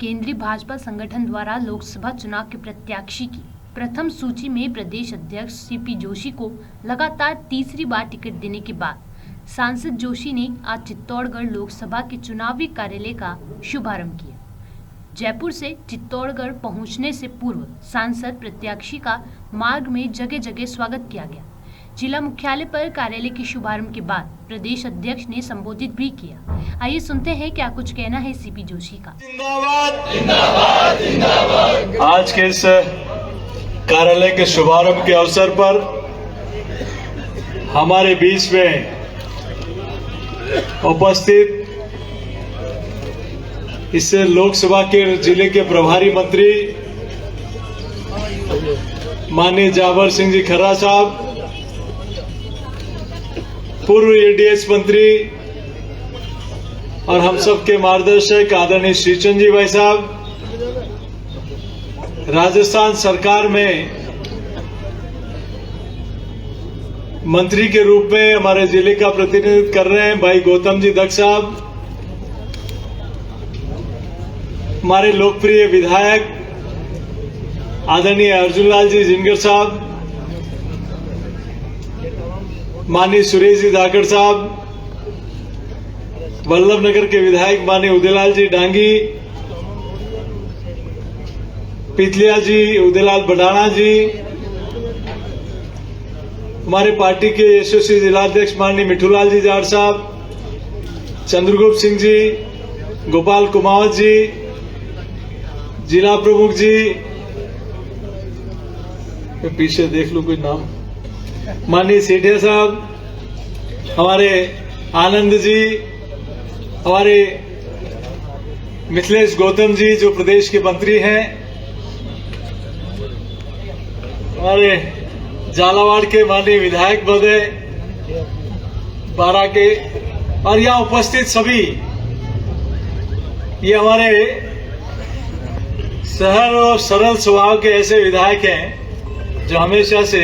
केंद्रीय भाजपा संगठन द्वारा लोकसभा चुनाव के प्रत्याशी की प्रथम सूची में प्रदेश अध्यक्ष सीपी जोशी को लगातार तीसरी बार टिकट देने के बाद सांसद जोशी ने आज चित्तौड़गढ़ लोकसभा के चुनावी कार्यालय का शुभारंभ किया। जयपुर से चित्तौड़गढ़ पहुंचने से पूर्व सांसद प्रत्याशी का मार्ग में जगह जगह स्वागत किया गया। जिला मुख्यालय पर कार्यालय के शुभारंभ के बाद प्रदेश अध्यक्ष ने संबोधित भी किया। आइए सुनते हैं क्या कुछ कहना है सीपी जोशी का। जिंदाबाद जिंदाबाद जिंदाबाद। आज के इस कार्यालय के शुभारंभ के अवसर पर हमारे बीच में उपस्थित इस लोकसभा के जिले के प्रभारी मंत्री माननीय जावर सिंह जी खर्रा साहब, पूर्व एडीएस मंत्री और हम सब के मार्गदर्शक आदरणीय श्रीचंद जी भाई साहब, राजस्थान सरकार में मंत्री के रूप में हमारे जिले का प्रतिनिधित्व कर रहे हैं भाई गौतम जी दक्ष साहब, हमारे लोकप्रिय विधायक आदरणीय अर्जुन लाल जी जिनगर साहब, माननीय सुरेश जी धाकड़ साहब, वल्लभ नगर के विधायक माननीय उदयलाल जी डांगी, पिथलिया जी, उदयलाल बडाना जी, हमारे पार्टी के यशस्वी जिलाध्यक्ष माननीय मिठूलाल जी जाट साहब, चंद्रगुप्त सिंह जी, गोपाल कुमावत जी, जिला प्रमुख जी, पीछे देख लो कोई नाम, माननीय सेठिया साहब, हमारे आनंद जी, हमारे मिथिलेश गौतम जी जो प्रदेश के मंत्री हैं, हमारे झालावाड़ के माननीय विधायक महोदय बारा के, और यहाँ उपस्थित सभी, ये हमारे सरल और सरल स्वभाव के ऐसे विधायक हैं जो हमेशा से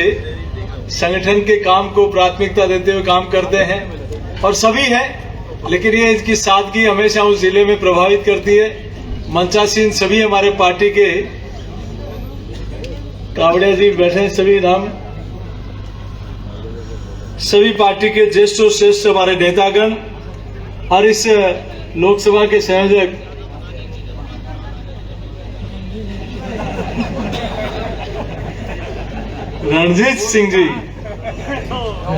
संगठन के काम को प्राथमिकता देते हुए काम करते हैं, और सभी हैं, लेकिन ये इनकी सादगी हमेशा उस जिले में प्रभावित करती है। मंचासीन सभी हमारे पार्टी के कावड़िया जी बैठे हैं, सभी नाम, सभी पार्टी के ज्येष्ठ और श्रेष्ठ हमारे नेतागण और इस लोकसभा के संयोजक रणजीत सिंह जी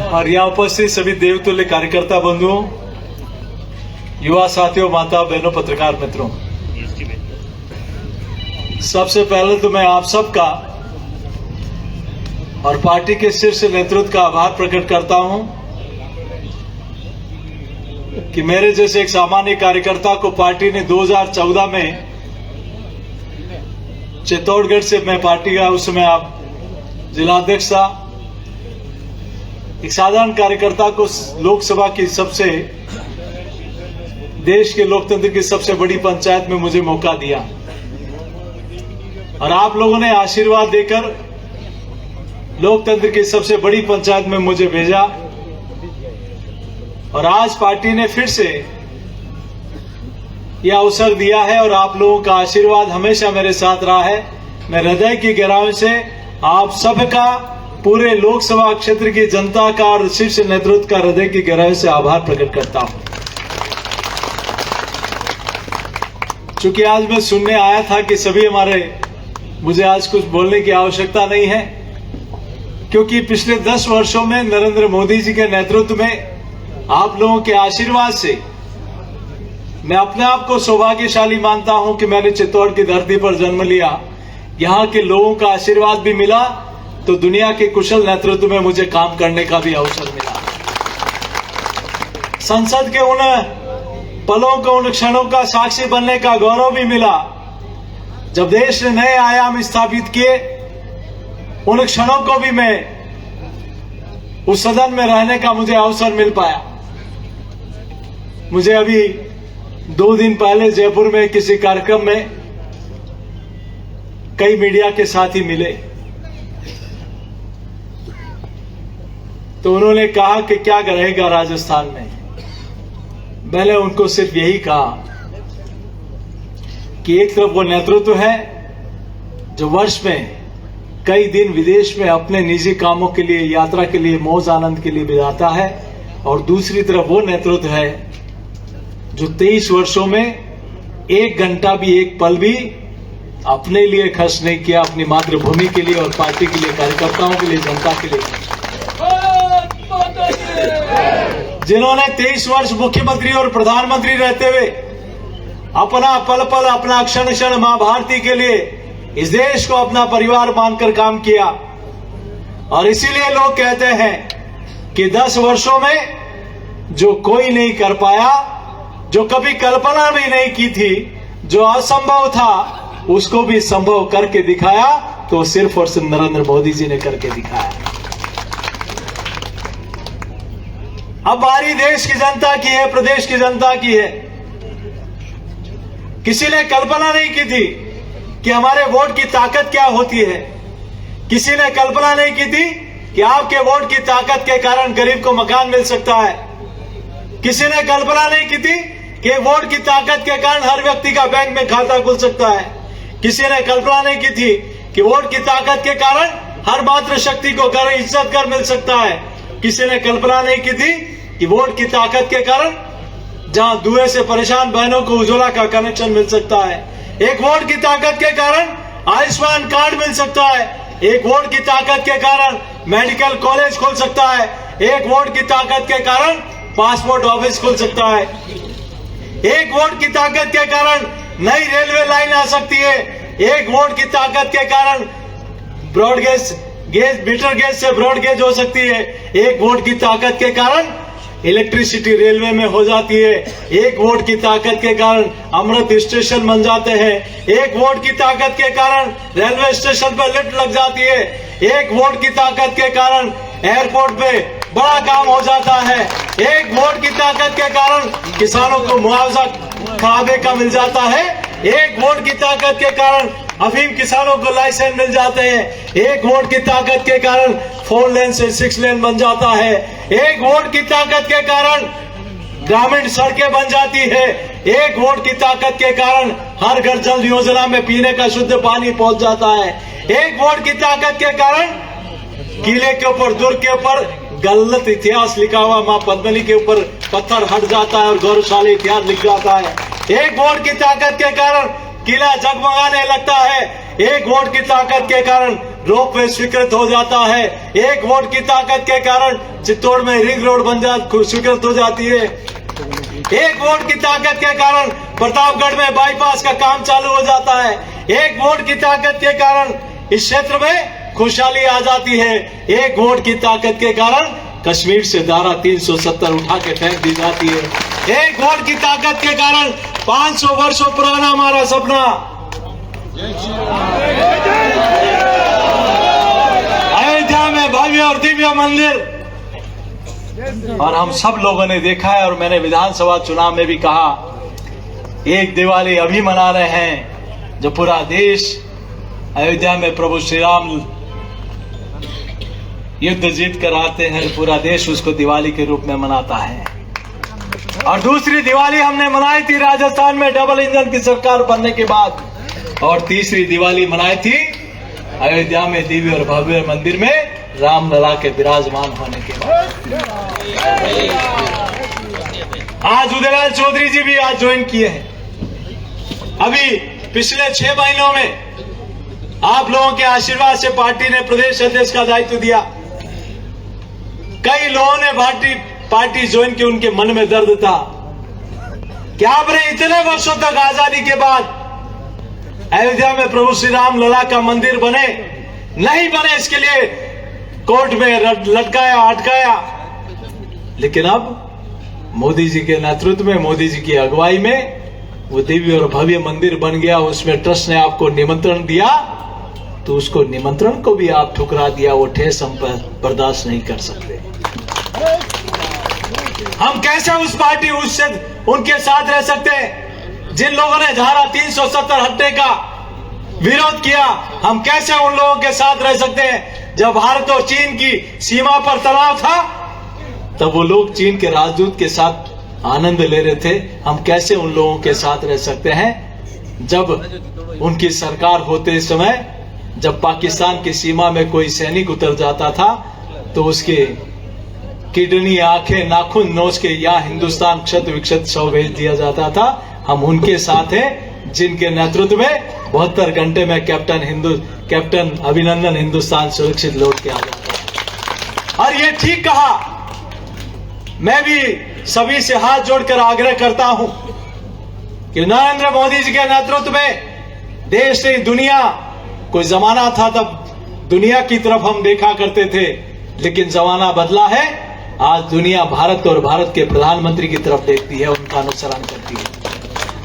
और यहाँ उपस्थित सभी देवतुल्य कार्यकर्ता बंधुओं, युवा साथियों, माता बहनों, पत्रकार मित्रों, सबसे पहले तो मैं आप सबका और पार्टी के शीर्ष नेतृत्व का आभार प्रकट करता हूं कि मेरे जैसे एक सामान्य कार्यकर्ता को पार्टी ने 2014 में चित्तौड़गढ़ से, मैं पार्टी का उस समय आप जिलाध्यक्ष था, एक साधारण कार्यकर्ता को लोकसभा की सबसे, देश के लोकतंत्र की सबसे बड़ी पंचायत में मुझे मौका दिया और आप लोगों ने आशीर्वाद देकर लोकतंत्र की सबसे बड़ी पंचायत में मुझे भेजा, और आज पार्टी ने फिर से यह अवसर दिया है और आप लोगों का आशीर्वाद हमेशा मेरे साथ रहा है। मैं हृदय की गहराई से आप सबका, पूरे लोकसभा क्षेत्र की जनता का और शीर्ष नेतृत्व का हृदय की गहराई से आभार प्रकट करता हूं। चूंकि आज मैं सुनने आया था कि सभी हमारे, मुझे आज कुछ बोलने की आवश्यकता नहीं है, क्योंकि पिछले 10 वर्षों में नरेंद्र मोदी जी के नेतृत्व में आप लोगों के आशीर्वाद से मैं अपने आप को सौभाग्यशाली मानता हूं कि मैंने चित्तौड़ की धरती पर जन्म लिया। यहाँ के लोगों का आशीर्वाद भी मिला तो दुनिया के कुशल नेतृत्व में मुझे काम करने का भी अवसर मिला। संसद के उन पलों को, उन क्षणों का साक्षी बनने का गौरव भी मिला जब देश ने नए आयाम स्थापित किए। उन क्षणों को भी मैं उस सदन में रहने का मुझे अवसर मिल पाया। मुझे अभी 2 दिन पहले जयपुर में किसी कार्यक्रम में कई मीडिया के साथी मिले तो उन्होंने कहा कि क्या रहेगा राजस्थान में। मैंने उनको सिर्फ यही कहा कि एक तरफ वो नेतृत्व है जो वर्ष में कई दिन विदेश में अपने निजी कामों के लिए, यात्रा के लिए, मौज आनंद के लिए बिताता है, और दूसरी तरफ वो नेतृत्व है जो 23 वर्षों में 1 घंटा भी, 1 पल भी अपने लिए खर्च नहीं किया, अपनी मातृभूमि के लिए और पार्टी के लिए, कार्यकर्ताओं के लिए, जनता के लिए। जिन्होंने 23 वर्ष मुख्यमंत्री और प्रधानमंत्री रहते हुए अपना पल पल, अपना क्षण क्षण मां भारती के लिए इस देश को अपना परिवार मानकर काम किया। और इसीलिए लोग कहते हैं कि 10 वर्षों में जो कोई नहीं कर पाया, जो कभी कल्पना भी नहीं की थी, जो असंभव था उसको भी संभव करके दिखाया, तो सिर्फ और सिर्फ नरेंद्र मोदी जी ने करके दिखाया। अब बारी देश की जनता की है, प्रदेश की जनता की है। किसी ने कल्पना नहीं की थी कि हमारे वोट की ताकत क्या होती है। किसी ने कल्पना नहीं की थी कि आपके वोट की ताकत के कारण गरीब को मकान मिल सकता है। किसी ने कल्पना नहीं की थी कि वोट की ताकत के कारण हर व्यक्ति का बैंक में खाता खुल सकता है। किसी ने कल्पना नहीं की थी कि वोट की ताकत के कारण हर मातृशक्ति को घर, इज्जत घर मिल सकता है। किसी ने कल्पना नहीं की थी कि वोट की ताकत के कारण जहां धुएं से परेशान बहनों को उज्ज्वला का कनेक्शन मिल सकता है। एक वोट की ताकत के कारण आयुष्मान कार्ड मिल सकता है। एक वोट की ताकत के कारण मेडिकल कॉलेज खुल सकता है। एक वोट की ताकत के कारण पासपोर्ट ऑफिस खुल सकता है। एक वोट की ताकत के कारण नई रेलवे लाइन आ सकती है। एक वोट की ताकत के कारण ब्रॉडगेज गैस, मीटर गैस से ब्रॉडगेज हो सकती है। एक वोट की ताकत के कारण इलेक्ट्रिसिटी रेलवे में हो जाती है। एक वोट की ताकत के कारण अमृत स्टेशन बन जाते हैं। एक वोट की ताकत के कारण रेलवे स्टेशन पर लिफ्ट लग जाती है। एक वोट की ताकत के कारण एयरपोर्ट पे बड़ा काम हो जाता है। एक वोट की ताकत के कारण किसानों को मुआवजा खादे का मिल जाता है। एक वोट की ताकत के कारण अफीम किसानों को लाइसेंस मिल जाते हैं। एक वोट की ताकत के कारण 4 लेन से 6 लेन बन जाता है। एक वोट की ताकत के कारण ग्रामीण सड़कें बन जाती है। एक वोट की ताकत के कारण हर घर जल योजना में पीने का शुद्ध पानी पहुंच जाता है। एक वोट की ताकत के कारण किले के ऊपर, दुर्ग के ऊपर गलत इतिहास लिखा हुआ मां पद्मिनी के ऊपर पत्थर हट जाता है और गौरवशाली इतिहास लिख जाता है। एक वोट की ताकत के कारण किला जगमगाने लगता है। एक वोट की ताकत के कारण रोपवे स्वीकृत हो जाता है। एक वोट की ताकत के कारण चित्तौड़ में रिंग रोड स्वीकृत हो जाती है। एक वोट की ताकत के कारण प्रतापगढ़ में बाईपास का काम चालू हो जाता है। एक वोट की ताकत के कारण इस क्षेत्र में खुशहाली आ जाती है। एक वोट की ताकत के कारण कश्मीर से धारा 370 उठा के फेंक दी जाती है। एक वोट की ताकत के कारण 500 वर्षों पुराना हमारा सपना अयोध्या में भव्य और दिव्य मंदिर, और हम सब लोगों ने देखा है, और मैंने विधानसभा चुनाव में भी कहा, एक दिवाली अभी मना रहे हैं जो पूरा देश अयोध्या में प्रभु श्री राम युद्ध जीत कर आते हैं, पूरा देश उसको दिवाली के रूप में मनाता है। और दूसरी दिवाली हमने मनाई थी राजस्थान में डबल इंजन की सरकार बनने के बाद, और तीसरी दिवाली मनाई थी अयोध्या में दिव्य और भव्य मंदिर में रामलला के विराजमान होने के बाद। आज उदयलाल चौधरी जी भी आज ज्वाइन किए हैं। अभी पिछले 6 महीनों में आप लोगों के आशीर्वाद से पार्टी ने प्रदेश अध्यक्ष का दायित्व दिया। कई लोगों ने पार्टी ज्वाइन की, उनके मन में दर्द था कि आपने इतने वर्षों तक आजादी के बाद अयोध्या में प्रभु श्री राम लला का मंदिर बने नहीं बने, इसके लिए कोर्ट में लटकाया, अटकाया, लेकिन अब मोदी जी के नेतृत्व में, मोदी जी की अगुवाई में वो दिव्य और भव्य मंदिर बन गया। उसमें ट्रस्ट ने आपको निमंत्रण दिया, तो उसको निमंत्रण को भी आप ठुकरा दिया। वो ठेस हम बर्दाश्त नहीं कर सकते। हम कैसे उस पार्टी उनके साथ रह सकते हैं जिन लोगों ने धारा 370 हटने का विरोध किया? हम कैसे उन लोगों के साथ रह सकते हैं? जब भारत और चीन की सीमा पर तनाव था, तब वो लोग चीन के राजदूत के साथ आनंद ले रहे थे। हम कैसे उन लोगों के साथ रह सकते हैं जब उनकी सरकार होते समय जब पाकिस्तान की सीमा में कोई सैनिक उतर जाता था तो उसके किडनी, आंखें, नाखून नोच के यहाँ हिंदुस्तान क्षत विक्षत शव भेज दिया जाता था। हम उनके साथ हैं जिनके नेतृत्व में 72 घंटे में कैप्टन अभिनंदन हिंदुस्तान सुरक्षित लौट के आ जाता है। और ये ठीक कहा। मैं भी सभी से हाथ जोड़कर आग्रह करता हूं कि नरेंद्र मोदी जी के नेतृत्व में देश नहीं दुनिया, कोई जमाना था तब दुनिया की तरफ हम देखा करते थे, लेकिन जमाना बदला है। आज दुनिया भारत और भारत के प्रधानमंत्री की तरफ देखती है, उनका अनुसरण करती है।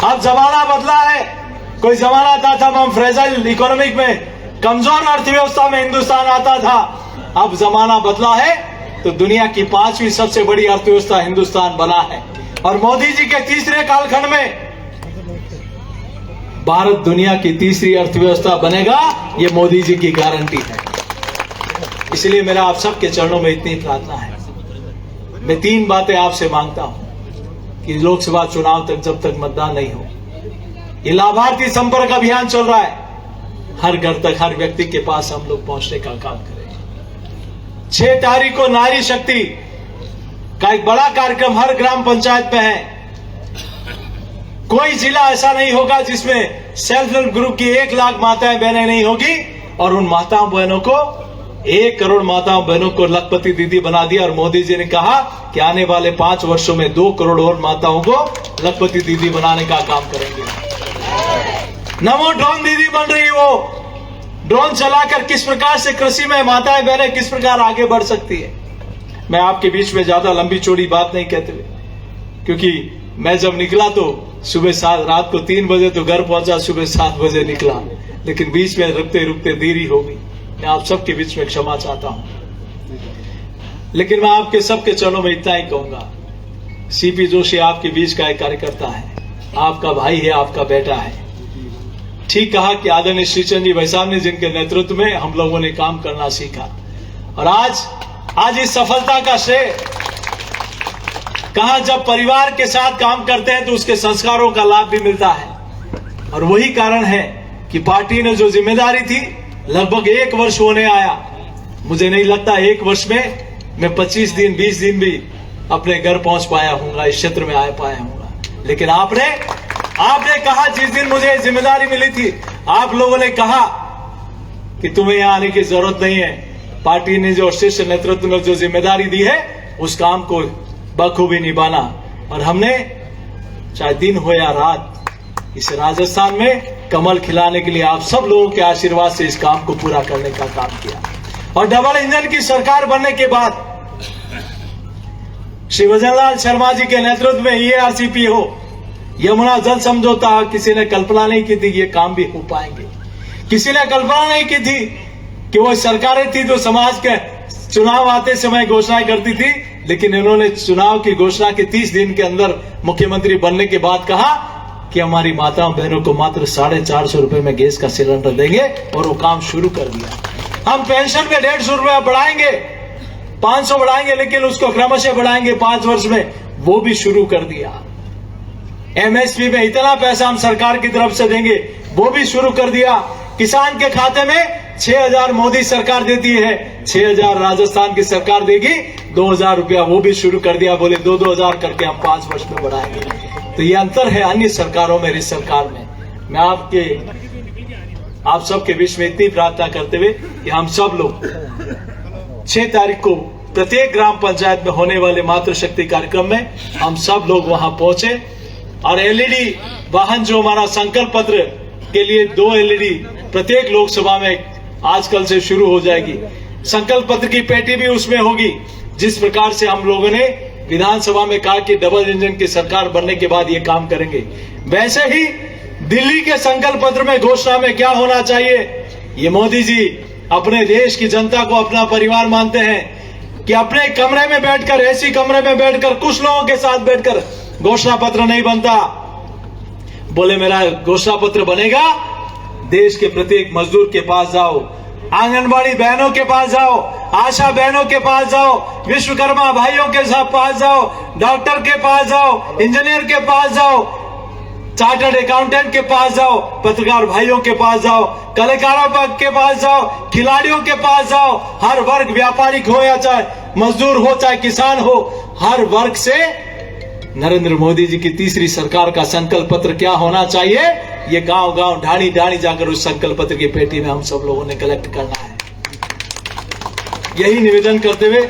अब जमाना बदला है। कोई जमाना था तब हम फ्रेजाइल इकोनॉमिक में, कमजोर अर्थव्यवस्था में हिंदुस्तान आता था। अब जमाना बदला है तो दुनिया की 5वीं सबसे बड़ी अर्थव्यवस्था हिंदुस्तान बना है। और मोदी जी के तीसरे कालखंड में भारत दुनिया की तीसरी अर्थव्यवस्था बनेगा, ये मोदी जी की गारंटी है। इसलिए मेरा आप सबके चरणों में इतनी प्रार्थना है। मैं 3 बातें आपसे मांगता हूं कि लोकसभा चुनाव तक जब तक मतदान नहीं हो, ये लाभार्थी संपर्क अभियान चल रहा है, हर घर तक, हर व्यक्ति के पास हम लोग पहुंचने का काम करें। 6 तारीख को नारी शक्ति का एक बड़ा कार्यक्रम हर ग्राम पंचायत में है। कोई जिला ऐसा नहीं होगा जिसमें सेल्फ हेल्प ग्रुप की 1 लाख माताएं बहनें नहीं होगी। और उन माताओं बहनों को 1 करोड़ माताओं बहनों को लखपति दीदी बना दिया। और मोदी जी ने कहा कि आने वाले 5 वर्षों में 2 करोड़ और माताओं को लखपति दीदी बनाने का काम करेंगे। नमो ड्रोन दीदी बन रही, वो ड्रोन चलाकर किस प्रकार से कृषि में माताएं बहनें किस प्रकार आगे बढ़ सकती है। मैं आपके बीच में ज्यादा लंबी चौड़ी बात नहीं कहते हुए, क्योंकि मैं जब निकला तो रात को 3 बजे तो घर पहुंचा, सुबह 7 बजे निकला, लेकिन बीच में रुकते रुकते देरी हो गई। मैं आप सबके बीच में क्षमा चाहता हूं, लेकिन मैं आपके सबके चरणों में इतना ही कहूंगा, सीपी जोशी आपके बीच का एक कार्यकर्ता है, आपका भाई है, आपका बेटा है। ठीक कहा कि आदरणीय श्रीचंद जी भाई साहब ने, जिनके नेतृत्व में हम लोगों ने काम करना सीखा। और आज इस सफलता का श्रेय कहा, जब परिवार के साथ काम करते हैं तो उसके संस्कारों का लाभ भी मिलता है। और वही कारण है कि पार्टी ने जो जिम्मेदारी थी, लगभग 1 वर्ष होने आया। मुझे नहीं लगता 1 वर्ष में मैं 25 दिन 20 दिन भी अपने घर पहुंच पाया हूंगा, इस क्षेत्र में आ पाया हूंगा। लेकिन आपने कहा, जिस दिन मुझे जिम्मेदारी मिली थी, आप लोगों ने कहा कि तुम्हें यहां आने की जरूरत नहीं है। पार्टी ने जो शीर्ष नेतृत्व ने जो जिम्मेदारी दी है, उस काम को बखूबी निभाना। और हमने चाहे दिन हो या रात, इस राजस्थान में कमल खिलाने के लिए आप सब लोगों के आशीर्वाद से इस काम को पूरा करने का काम किया। और डबल इंजन की सरकार बनने के बाद श्री भजनलाल शर्मा जी के नेतृत्व में ERCP हो, यमुना जल समझौता, किसी ने कल्पना नहीं की थी कि ये काम भी हो पाएंगे। किसी ने कल्पना नहीं की थी कि वो सरकारें थी तो समाज के चुनाव आते समय घोषणाएं करती थी, लेकिन इन्होंने चुनाव की घोषणा के 30 दिन के अंदर मुख्यमंत्री बनने के बाद कहा कि हमारी माताओं बहनों को मात्र 450 रुपए में गैस का सिलेंडर देंगे, और वो काम शुरू कर दिया। हम पेंशन में 150 रुपया बढ़ाएंगे, 500 बढ़ाएंगे, लेकिन उसको क्रमशः बढ़ाएंगे 5 वर्ष में, वो भी शुरू कर दिया। MSP में इतना पैसा हम सरकार की तरफ से देंगे, वो भी शुरू कर दिया। किसान के खाते में 6,000 मोदी सरकार देती है, 6,000 राजस्थान की सरकार देगी, 2,000 रुपया वो भी शुरू कर दिया। बोले 2-2,000 करके हम 5 वर्ष में बढ़ाएंगे। तो ये अंतर है अन्य सरकारों में, इस सरकार में। मैं आप सबके बीच में इतनी प्रार्थना करते हुए कि हम सब लोग 6 तारीख को प्रत्येक ग्राम पंचायत में होने वाले मातृशक्ति कार्यक्रम में हम सब लोग वहां पहुंचे। और LED वाहन जो हमारा संकल्प पत्र के लिए 2 LED प्रत्येक लोकसभा में आजकल से शुरू हो जाएगी। संकल्प पत्र की पेटी भी उसमें होगी। जिस प्रकार से हम लोगों ने विधानसभा में कहा कि डबल इंजन की सरकार बनने के बाद ये काम करेंगे, वैसे ही दिल्ली के संकल्प पत्र में घोषणा में क्या होना चाहिए, ये मोदी जी अपने देश की जनता को अपना परिवार मानते हैं कि अपने कमरे में बैठकर, ऐसी कमरे में बैठकर, कुछ लोगों के साथ बैठकर घोषणा पत्र नहीं बनता। बोले मेरा घोषणा पत्र बनेगा, देश के प्रत्येक मजदूर के पास जाओ, आंगनबाड़ी बहनों के पास जाओ, आशा बहनों के पास जाओ, विश्वकर्मा भाइयों के पास जाओ, डॉक्टर के पास जाओ, इंजीनियर के पास जाओ, चार्टर्ड अकाउंटेंट के पास जाओ, पत्रकार भाइयों के पास जाओ, कलाकारों के पास जाओ, खिलाड़ियों के पास जाओ, हर वर्ग, व्यापारिक हो या चाहे मजदूर हो चाहे किसान हो, हर वर्ग से नरेंद्र मोदी जी की तीसरी सरकार का संकल्प पत्र क्या होना चाहिए, ये गांव गांव ढाणी ढाणी जाकर उस संकल्प पत्र की पेटी में हम सब लोगों ने कलेक्ट करना है। यही निवेदन करते हुए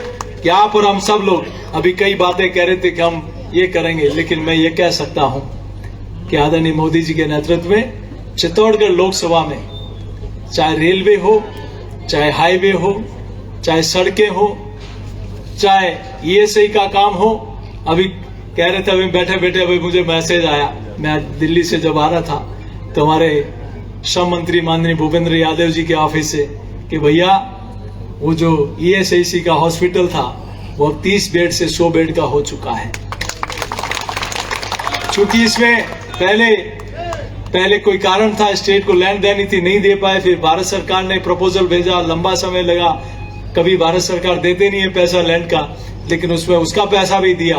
कि आप और हम सब लोग अभी कई बातें कह रहे थे कि हम ये करेंगे, लेकिन मैं ये कह सकता हूं कि आदरणीय मोदी जी के नेतृत्व में चित्तौड़गढ़ लोकसभा में चाहे रेलवे हो, चाहे हाईवे हो, चाहे सड़कें हो, चाहे ईएसआई का काम हो, अभी कह रहे थे अभी बैठे बैठे अभी मुझे मैसेज आया, मैं दिल्ली से जब आ रहा था तो हमारे श्रम मंत्री माननीय भूपेंद्र यादव जी के ऑफिस से कि भैया वो जो ईएसआईसी का हॉस्पिटल था वो 30 बेड से 100 बेड का हो चुका है। चूंकि इसमें पहले कोई कारण था, स्टेट को लैंड देनी थी, नहीं दे पाए, फिर भारत सरकार ने प्रपोजल भेजा, लंबा समय लगा, कभी भारत सरकार देते नहीं है पैसा लैंड का, लेकिन उसमें उसका पैसा भी दिया।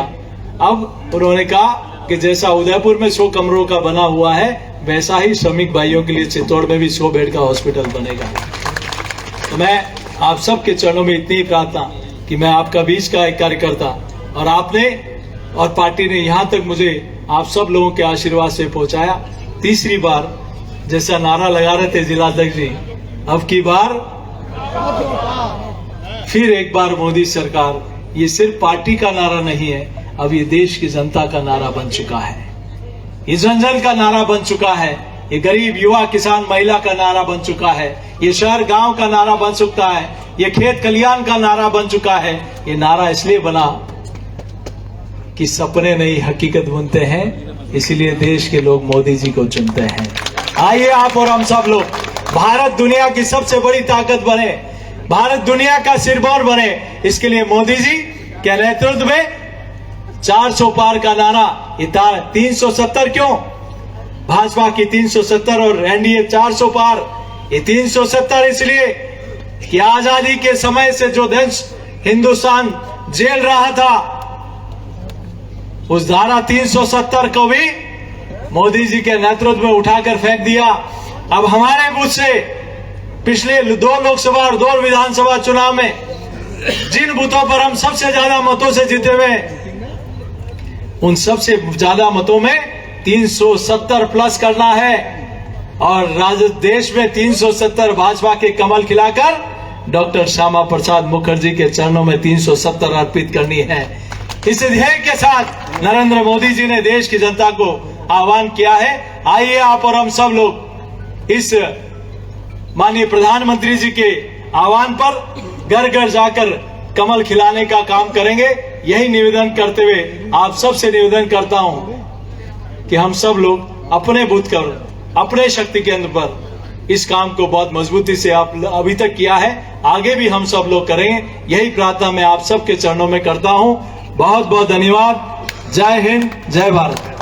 अब उन्होंने कहा कि जैसा उदयपुर में 100 कमरों का बना हुआ है वैसा ही श्रमिक भाइयों के लिए चित्तौड़ में भी 100 बेड का हॉस्पिटल बनेगा। तो मैं आप सबके चरणों में इतनी प्रार्थना कि मैं आपका बीच का एक कार्यकर्ता और आपने और पार्टी ने यहाँ तक मुझे आप सब लोगों के आशीर्वाद से पहुंचाया। तीसरी बार जैसा नारा लगा रहे थे जिलाध्यक्ष जी, अब की बार फिर एक बार मोदी सरकार, ये सिर्फ पार्टी का नारा नहीं है, अब ये देश की जनता का नारा बन चुका है, ये जन जन का नारा बन चुका है, ये गरीब युवा किसान महिला का नारा बन चुका है, ये शहर गांव का नारा बन चुका है, ये खेत कल्याण का नारा बन चुका है। ये नारा इसलिए बना कि सपने नहीं हकीकत बुनते हैं, इसीलिए देश के लोग मोदी जी को चुनते हैं। आइए आप और हम सब लोग भारत दुनिया की सबसे बड़ी ताकत बने, भारत दुनिया का सिरमौर बने, इसके लिए मोदी जी के नेतृत्व में 400 पार का नारा, ये 370 क्यों, भाजपा की 370 और एनडीए 400 पार, ये 370 इसलिए कि आजादी के समय से जो देश हिंदुस्तान जेल रहा था उस धारा 370 को भी मोदी जी के नेतृत्व में उठाकर फेंक दिया। अब हमारे बूथ से पिछले 2 लोकसभा और 2 विधानसभा चुनाव में जिन बूथों पर हम सबसे ज्यादा मतों से जीते हुए, उन सबसे ज्यादा मतों में 370 प्लस करना है और देश में 370 भाजपा के कमल खिलाकर डॉक्टर श्यामा प्रसाद मुखर्जी के चरणों में 370 अर्पित करनी है। इस ध्येय के साथ नरेंद्र मोदी जी ने देश की जनता को आह्वान किया है। आइए आप और हम सब लोग इस माननीय प्रधानमंत्री जी के आह्वान पर घर घर जाकर कमल खिलाने का काम करेंगे। यही निवेदन करते हुए आप सबसे निवेदन करता हूं कि हम सब लोग अपने बूथ पर, अपने शक्ति केंद्र पर इस काम को बहुत मजबूती से आप अभी तक किया है, आगे भी हम सब लोग करेंगे। यही प्रार्थना मैं आप सबके चरणों में करता हूं। बहुत बहुत धन्यवाद। जय हिंद, जय भारत।